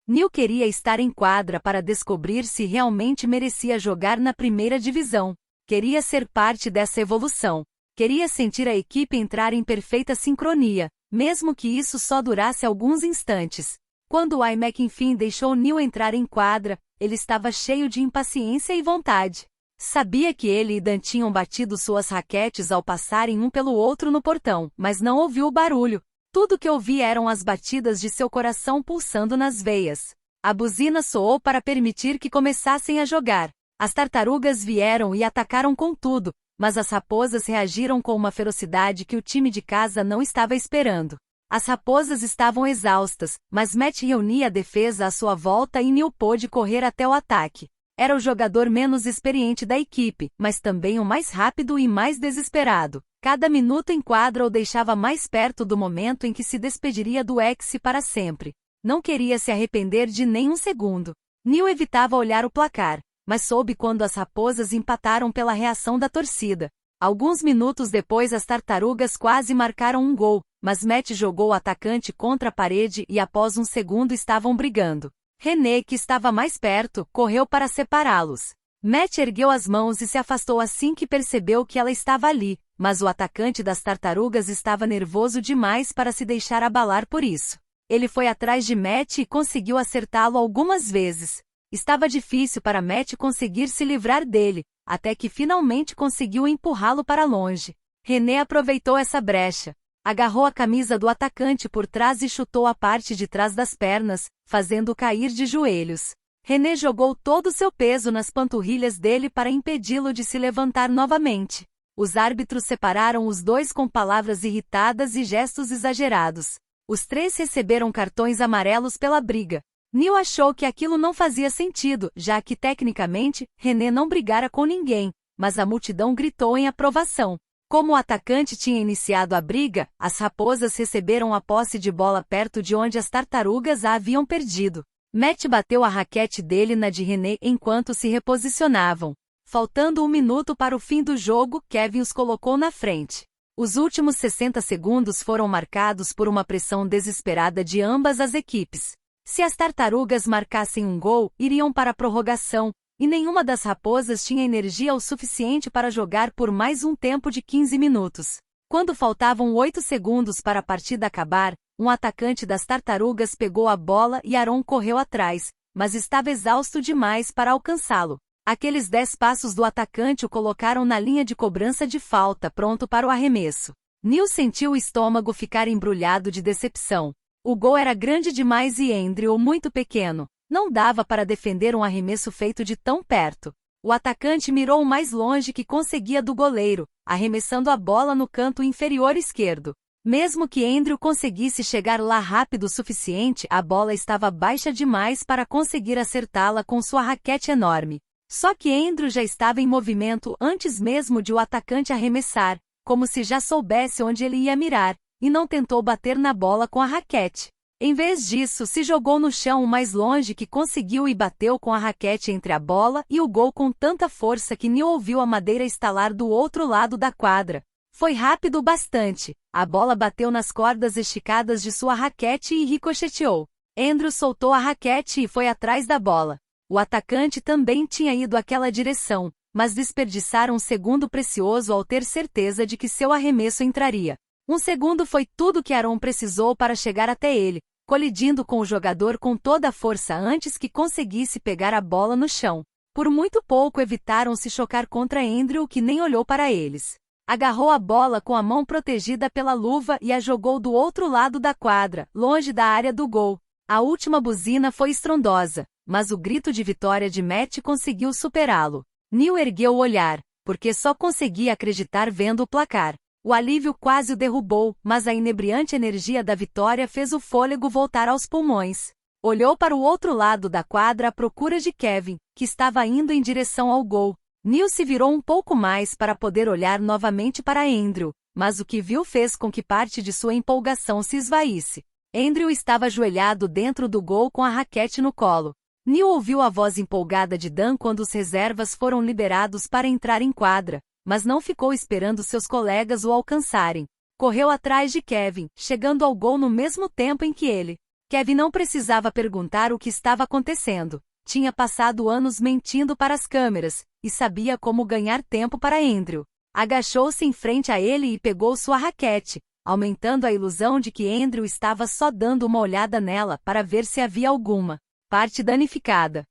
Neil queria estar em quadra para descobrir se realmente merecia jogar na primeira divisão. Queria ser parte dessa evolução. Queria sentir a equipe entrar em perfeita sincronia, mesmo que isso só durasse alguns instantes. Quando o IMEC enfim deixou Neil entrar em quadra, ele estava cheio de impaciência e vontade. Sabia que ele e Dan tinham batido suas raquetes ao passarem um pelo outro no portão, mas não ouviu o barulho. Tudo que ouvia eram as batidas de seu coração pulsando nas veias. A buzina soou para permitir que começassem a jogar. As tartarugas vieram e atacaram com tudo, mas as raposas reagiram com uma ferocidade que o time de casa não estava esperando. As raposas estavam exaustas, mas Matt reunia a defesa à sua volta e Neil pôde correr até o ataque. Era o jogador menos experiente da equipe, mas também o mais rápido e mais desesperado. Cada minuto em quadra o deixava mais perto do momento em que se despediria do ex para sempre. Não queria se arrepender de nem um segundo. Neil evitava olhar o placar, mas soube quando as raposas empataram pela reação da torcida. Alguns minutos depois as tartarugas quase marcaram um gol, mas Matt jogou o atacante contra a parede e após um segundo estavam brigando. René, que estava mais perto, correu para separá-los. Matt ergueu as mãos e se afastou assim que percebeu que ela estava ali, mas o atacante das tartarugas estava nervoso demais para se deixar abalar por isso. Ele foi atrás de Matt e conseguiu acertá-lo algumas vezes. Estava difícil para Matt conseguir se livrar dele, até que finalmente conseguiu empurrá-lo para longe. René aproveitou essa brecha. Agarrou a camisa do atacante por trás e chutou a parte de trás das pernas, fazendo-o cair de joelhos. René jogou todo o seu peso nas panturrilhas dele para impedi-lo de se levantar novamente. Os árbitros separaram os dois com palavras irritadas e gestos exagerados. Os 3 receberam cartões amarelos pela briga. Neil achou que aquilo não fazia sentido, já que, tecnicamente, René não brigara com ninguém, mas a multidão gritou em aprovação. Como o atacante tinha iniciado a briga, as raposas receberam a posse de bola perto de onde as tartarugas a haviam perdido. Matt bateu a raquete dele na de René enquanto se reposicionavam. Faltando 1 minuto para o fim do jogo, Kevin os colocou na frente. Os últimos 60 segundos foram marcados por uma pressão desesperada de ambas as equipes. Se as tartarugas marcassem um gol, iriam para a prorrogação, e nenhuma das raposas tinha energia o suficiente para jogar por mais um tempo de 15 minutos. Quando faltavam 8 segundos para a partida acabar, um atacante das tartarugas pegou a bola e Aaron correu atrás, mas estava exausto demais para alcançá-lo. Aqueles 10 passos do atacante o colocaram na linha de cobrança de falta, pronto para o arremesso. Neil sentiu o estômago ficar embrulhado de decepção. O gol era grande demais e Andrew muito pequeno. Não dava para defender um arremesso feito de tão perto. O atacante mirou o mais longe que conseguia do goleiro, arremessando a bola no canto inferior esquerdo. Mesmo que Andrew conseguisse chegar lá rápido o suficiente, a bola estava baixa demais para conseguir acertá-la com sua raquete enorme. Só que Andrew já estava em movimento antes mesmo de o atacante arremessar, como se já soubesse onde ele ia mirar, e não tentou bater na bola com a raquete. Em vez disso, se jogou no chão o mais longe que conseguiu e bateu com a raquete entre a bola e o gol com tanta força que Neil ouviu a madeira estalar do outro lado da quadra. Foi rápido bastante. A bola bateu nas cordas esticadas de sua raquete e ricocheteou. Andrew soltou a raquete e foi atrás da bola. O atacante também tinha ido àquela direção, mas desperdiçaram um segundo precioso ao ter certeza de que seu arremesso entraria. Um segundo foi tudo que Aaron precisou para chegar até ele, colidindo com o jogador com toda a força antes que conseguisse pegar a bola no chão. Por muito pouco evitaram se chocar contra Andrew, que nem olhou para eles. Agarrou a bola com a mão protegida pela luva e a jogou do outro lado da quadra, longe da área do gol. A última buzina foi estrondosa, mas o grito de vitória de Matt conseguiu superá-lo. Neil ergueu o olhar, porque só conseguia acreditar vendo o placar. O alívio quase o derrubou, mas a inebriante energia da vitória fez o fôlego voltar aos pulmões. Olhou para o outro lado da quadra à procura de Kevin, que estava indo em direção ao gol. Neil se virou um pouco mais para poder olhar novamente para Andrew, mas o que viu fez com que parte de sua empolgação se esvaísse. Andrew estava ajoelhado dentro do gol com a raquete no colo. Neil ouviu a voz empolgada de Dan quando os reservas foram liberados para entrar em quadra, mas não ficou esperando seus colegas o alcançarem. Correu atrás de Kevin, chegando ao gol no mesmo tempo em que ele. Kevin não precisava perguntar o que estava acontecendo. Tinha passado anos mentindo para as câmeras, e sabia como ganhar tempo para Andrew. Agachou-se em frente a ele e pegou sua raquete, aumentando a ilusão de que Andrew estava só dando uma olhada nela para ver se havia alguma parte danificada.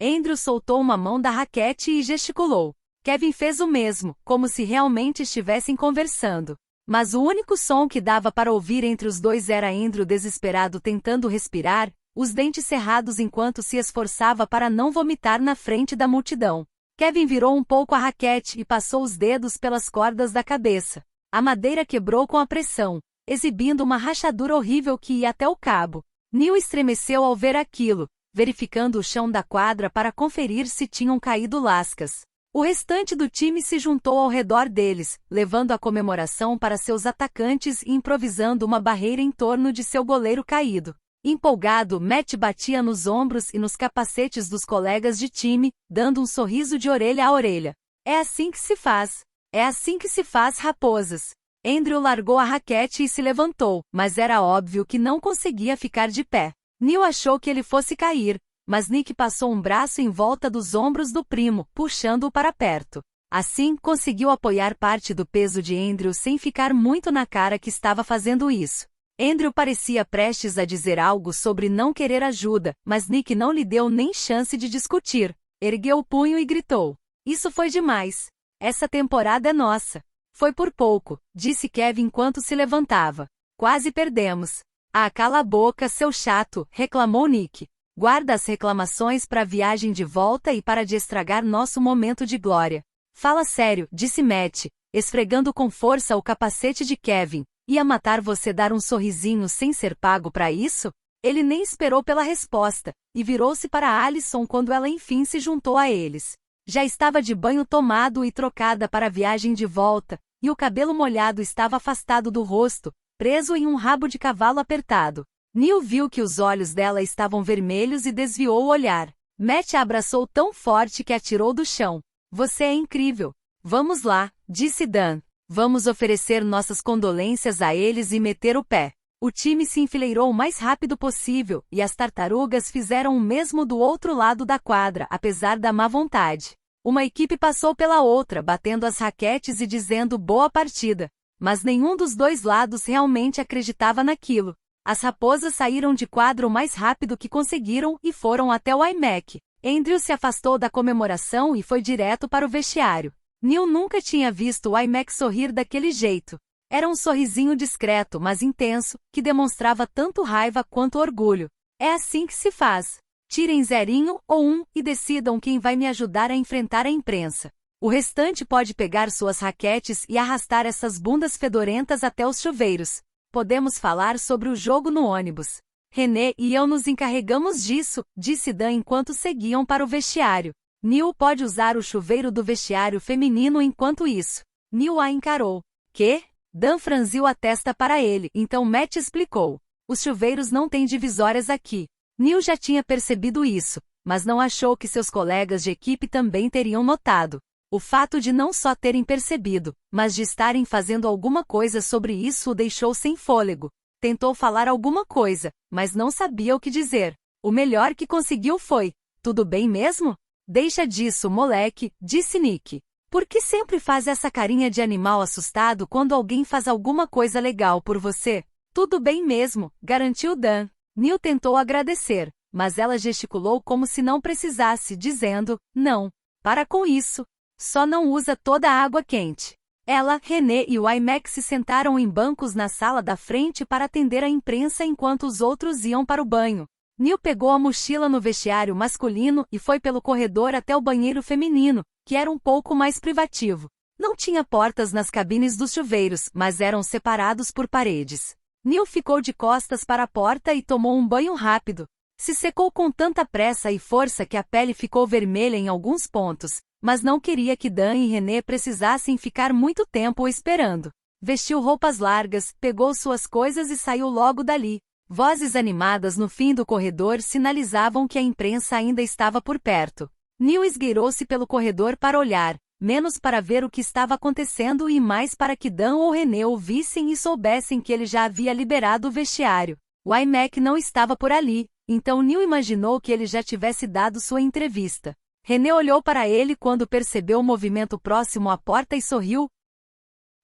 Andrew soltou uma mão da raquete e gesticulou. Kevin fez o mesmo, como se realmente estivessem conversando. Mas o único som que dava para ouvir entre os dois era Andrew desesperado tentando respirar, os dentes cerrados enquanto se esforçava para não vomitar na frente da multidão. Kevin virou um pouco a raquete e passou os dedos pelas cordas da cabeça. A madeira quebrou com a pressão, exibindo uma rachadura horrível que ia até o cabo. Neil estremeceu ao ver aquilo, verificando o chão da quadra para conferir se tinham caído lascas. O restante do time se juntou ao redor deles, levando a comemoração para seus atacantes e improvisando uma barreira em torno de seu goleiro caído. Empolgado, Matt batia nos ombros e nos capacetes dos colegas de time, dando um sorriso de orelha a orelha. É assim que se faz. É assim que se faz, raposas. Andrew largou a raquete e se levantou, mas era óbvio que não conseguia ficar de pé. Neil achou que ele fosse cair, mas Nick passou um braço em volta dos ombros do primo, puxando-o para perto. Assim, conseguiu apoiar parte do peso de Andrew sem ficar muito na cara que estava fazendo isso. Andrew parecia prestes a dizer algo sobre não querer ajuda, mas Nick não lhe deu nem chance de discutir. Ergueu o punho e gritou. Isso foi demais. Essa temporada é nossa. Foi por pouco, disse Kevin enquanto se levantava. Quase perdemos. Ah, cala a boca, seu chato, reclamou Nick. Guarda as reclamações para a viagem de volta e para de estragar nosso momento de glória. Fala sério, disse Matt, esfregando com força o capacete de Kevin. Ia matar você dar um sorrisinho sem ser pago para isso? Ele nem esperou pela resposta, e virou-se para Alison quando ela enfim se juntou a eles. Já estava de banho tomado e trocada para a viagem de volta, e o cabelo molhado estava afastado do rosto, preso em um rabo de cavalo apertado. Neil viu que os olhos dela estavam vermelhos e desviou o olhar. Matt a abraçou tão forte que a tirou do chão. Você é incrível. Vamos lá, disse Dan. Vamos oferecer nossas condolências a eles e meter o pé. O time se enfileirou o mais rápido possível, e as tartarugas fizeram o mesmo do outro lado da quadra, apesar da má vontade. Uma equipe passou pela outra, batendo as raquetes e dizendo boa partida. Mas nenhum dos dois lados realmente acreditava naquilo. As raposas saíram de quadra o mais rápido que conseguiram e foram até o iMac. Andrew se afastou da comemoração e foi direto para o vestiário. Neil nunca tinha visto o iMac sorrir daquele jeito. Era um sorrisinho discreto, mas intenso, que demonstrava tanto raiva quanto orgulho. É assim que se faz. Tirem 0 ou 1 e decidam quem vai me ajudar a enfrentar a imprensa. O restante pode pegar suas raquetes e arrastar essas bundas fedorentas até os chuveiros. Podemos falar sobre o jogo no ônibus. René e eu nos encarregamos disso, disse Dan enquanto seguiam para o vestiário. Neil pode usar o chuveiro do vestiário feminino enquanto isso. Neil a encarou. Quê? Dan franziu a testa para ele, então Matt explicou. Os chuveiros não têm divisórias aqui. Neil já tinha percebido isso, mas não achou que seus colegas de equipe também teriam notado. O fato de não só terem percebido, mas de estarem fazendo alguma coisa sobre isso o deixou sem fôlego. Tentou falar alguma coisa, mas não sabia o que dizer. O melhor que conseguiu foi: tudo bem mesmo? Deixa disso, moleque, disse Nick. Por que sempre faz essa carinha de animal assustado quando alguém faz alguma coisa legal por você? Tudo bem mesmo, garantiu Dan. Neil tentou agradecer, mas ela gesticulou como se não precisasse, dizendo: não, para com isso. Só não usa toda a água quente. Ela, René e o iMac se sentaram em bancos na sala da frente para atender a imprensa enquanto os outros iam para o banho. Neil pegou a mochila no vestiário masculino e foi pelo corredor até o banheiro feminino, que era um pouco mais privativo. Não tinha portas nas cabines dos chuveiros, mas eram separados por paredes. Neil ficou de costas para a porta e tomou um banho rápido. Se secou com tanta pressa e força que a pele ficou vermelha em alguns pontos, mas não queria que Dan e René precisassem ficar muito tempo esperando. Vestiu roupas largas, pegou suas coisas e saiu logo dali. Vozes animadas no fim do corredor sinalizavam que a imprensa ainda estava por perto. Neil esgueirou-se pelo corredor para olhar, menos para ver o que estava acontecendo e mais para que Dan ou René ouvissem e soubessem que ele já havia liberado o vestiário. O iMac não estava por ali, então Neil imaginou que ele já tivesse dado sua entrevista. René olhou para ele quando percebeu o movimento próximo à porta e sorriu,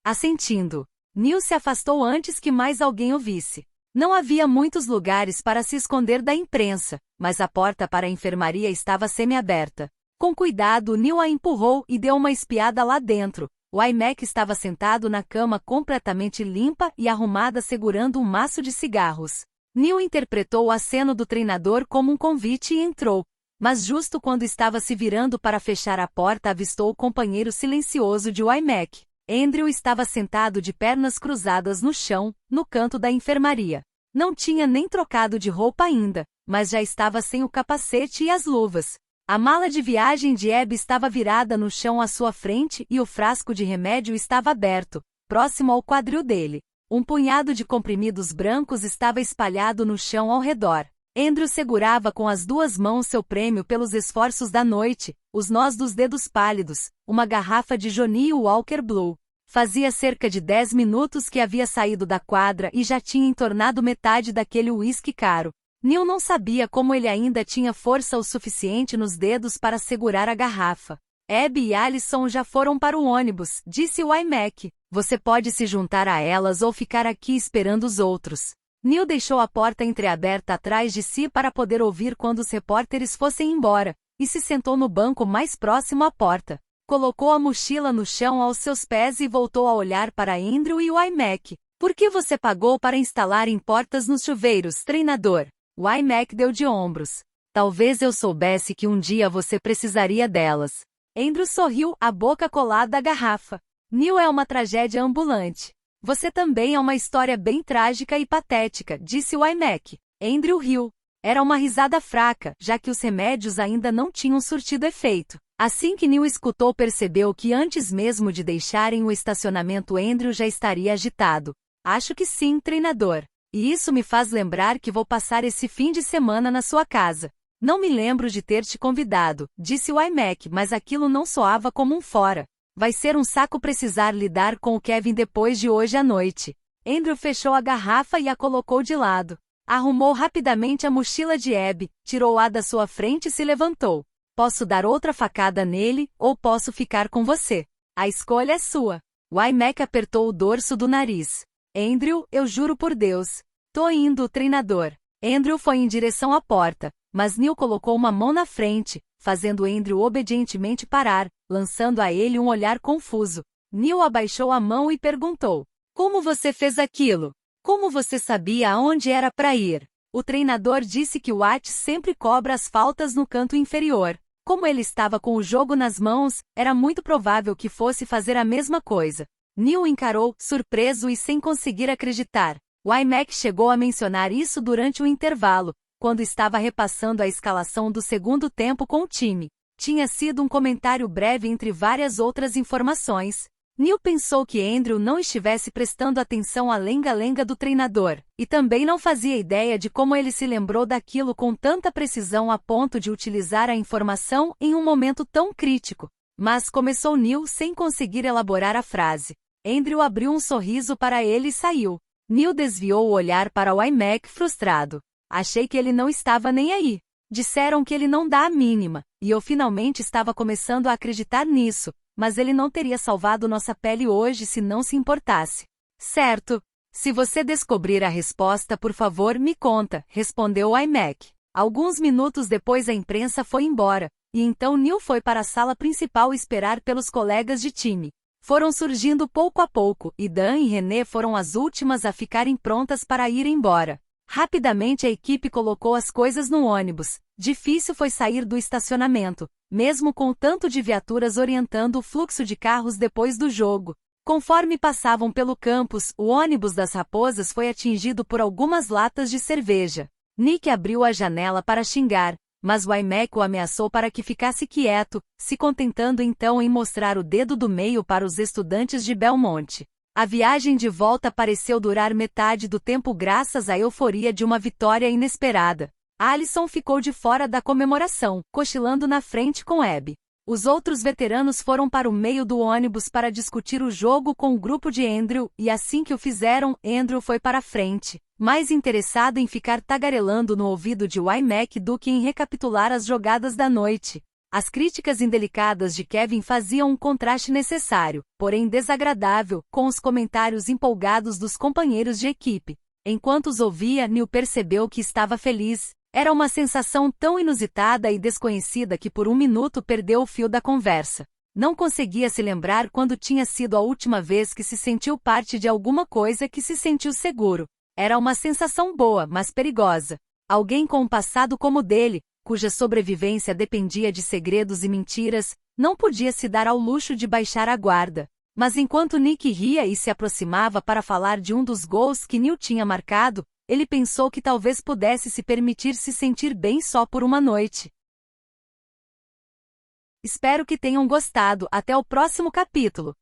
assentindo. Neil se afastou antes que mais alguém o visse. Não havia muitos lugares para se esconder da imprensa, mas a porta para a enfermaria estava semi-aberta. Com cuidado, Neil a empurrou e deu uma espiada lá dentro. O iMac estava sentado na cama completamente limpa e arrumada segurando um maço de cigarros. Neil interpretou o aceno do treinador como um convite e entrou. Mas justo quando estava se virando para fechar a porta avistou o companheiro silencioso de iMac. Andrew estava sentado de pernas cruzadas no chão, no canto da enfermaria. Não tinha nem trocado de roupa ainda, mas já estava sem o capacete e as luvas. A mala de viagem de Abby estava virada no chão à sua frente e o frasco de remédio estava aberto, próximo ao quadril dele. Um punhado de comprimidos brancos estava espalhado no chão ao redor. Andrew segurava com as duas mãos seu prêmio pelos esforços da noite, os nós dos dedos pálidos, uma garrafa de Johnnie Walker Blue. Fazia cerca de 10 minutos que havia saído da quadra e já tinha entornado metade daquele uísque caro. Neil não sabia como ele ainda tinha força o suficiente nos dedos para segurar a garrafa. Abby e Allison já foram para o ônibus, disse o iMac. Você pode se juntar a elas ou ficar aqui esperando os outros. Neil deixou a porta entreaberta atrás de si para poder ouvir quando os repórteres fossem embora, e se sentou no banco mais próximo à porta. Colocou a mochila no chão aos seus pés e voltou a olhar para Andrew e o iMac. Por que você pagou para instalar em portas nos chuveiros, treinador? O iMac deu de ombros. Talvez eu soubesse que um dia você precisaria delas. Andrew sorriu, a boca colada à garrafa. Neil é uma tragédia ambulante. Você também é uma história bem trágica e patética, disse o iMac. Andrew riu. Era uma risada fraca, já que os remédios ainda não tinham surtido efeito. Assim que Neil escutou, percebeu que antes mesmo de deixarem o estacionamento Andrew já estaria agitado. Acho que sim, treinador. E isso me faz lembrar que vou passar esse fim de semana na sua casa. Não me lembro de ter te convidado, disse o iMac, mas aquilo não soava como um fora. Vai ser um saco precisar lidar com o Kevin depois de hoje à noite. Andrew fechou a garrafa e a colocou de lado. Arrumou rapidamente a mochila de Abby, tirou-a da sua frente e se levantou. Posso dar outra facada nele, ou posso ficar com você. A escolha é sua. O iMac apertou o dorso do nariz. Andrew, eu juro por Deus. Tô indo, treinador. Andrew foi em direção à porta, mas Neil colocou uma mão na frente, fazendo Andrew obedientemente parar, lançando a ele um olhar confuso. Neil abaixou a mão e perguntou: como você fez aquilo? Como você sabia aonde era para ir? O treinador disse que o Watts sempre cobra as faltas no canto inferior. como ele estava com o jogo nas mãos, era muito provável que fosse fazer a mesma coisa. Neil encarou, surpreso e sem conseguir acreditar. O iMac chegou a mencionar isso durante o intervalo, quando estava repassando a escalação do segundo tempo com o time. Tinha sido um comentário breve entre várias outras informações. Neil pensou que Andrew não estivesse prestando atenção à lenga-lenga do treinador, e também não fazia ideia de como ele se lembrou daquilo com tanta precisão a ponto de utilizar a informação em um momento tão crítico. Mas começou Neil sem conseguir elaborar a frase. Andrew abriu um sorriso para ele e saiu. Neil desviou o olhar para o iMac frustrado. Achei que ele não estava nem aí. Disseram que ele não dá a mínima, e eu finalmente estava começando a acreditar nisso, mas ele não teria salvado nossa pele hoje se não se importasse. Certo. Se você descobrir a resposta, por favor, me conta, respondeu o iMac. Alguns minutos depois a imprensa foi embora, e então Neil foi para a sala principal esperar pelos colegas de time. Foram surgindo pouco a pouco, e Dan e René foram as últimas a ficarem prontas para ir embora. Rapidamente a equipe colocou as coisas no ônibus. Difícil foi sair do estacionamento, mesmo com o tanto de viaturas orientando o fluxo de carros depois do jogo. Conforme passavam pelo campus, o ônibus das Raposas foi atingido por algumas latas de cerveja. Nick abriu a janela para xingar, mas o iMac o ameaçou para que ficasse quieto, se contentando então em mostrar o dedo do meio para os estudantes de Belmont. A viagem de volta pareceu durar metade do tempo graças à euforia de uma vitória inesperada. Allison ficou de fora da comemoração, cochilando na frente com Abby. Os outros veteranos foram para o meio do ônibus para discutir o jogo com o grupo de Andrew, e assim que o fizeram, Andrew foi para a frente, mais interessado em ficar tagarelando no ouvido de iMac do que em recapitular as jogadas da noite. As críticas indelicadas de Kevin faziam um contraste necessário, porém desagradável, com os comentários empolgados dos companheiros de equipe. Enquanto os ouvia, Neil percebeu que estava feliz. Era uma sensação tão inusitada e desconhecida que por um minuto perdeu o fio da conversa. Não conseguia se lembrar quando tinha sido a última vez que se sentiu parte de alguma coisa que se sentiu seguro. Era uma sensação boa, mas perigosa. Alguém com um passado como o dele, cuja sobrevivência dependia de segredos e mentiras, não podia se dar ao luxo de baixar a guarda. Mas enquanto Nick ria e se aproximava para falar de um dos gols que Neil tinha marcado, ele pensou que talvez pudesse se permitir se sentir bem só por uma noite. Espero que tenham gostado. Até o próximo capítulo.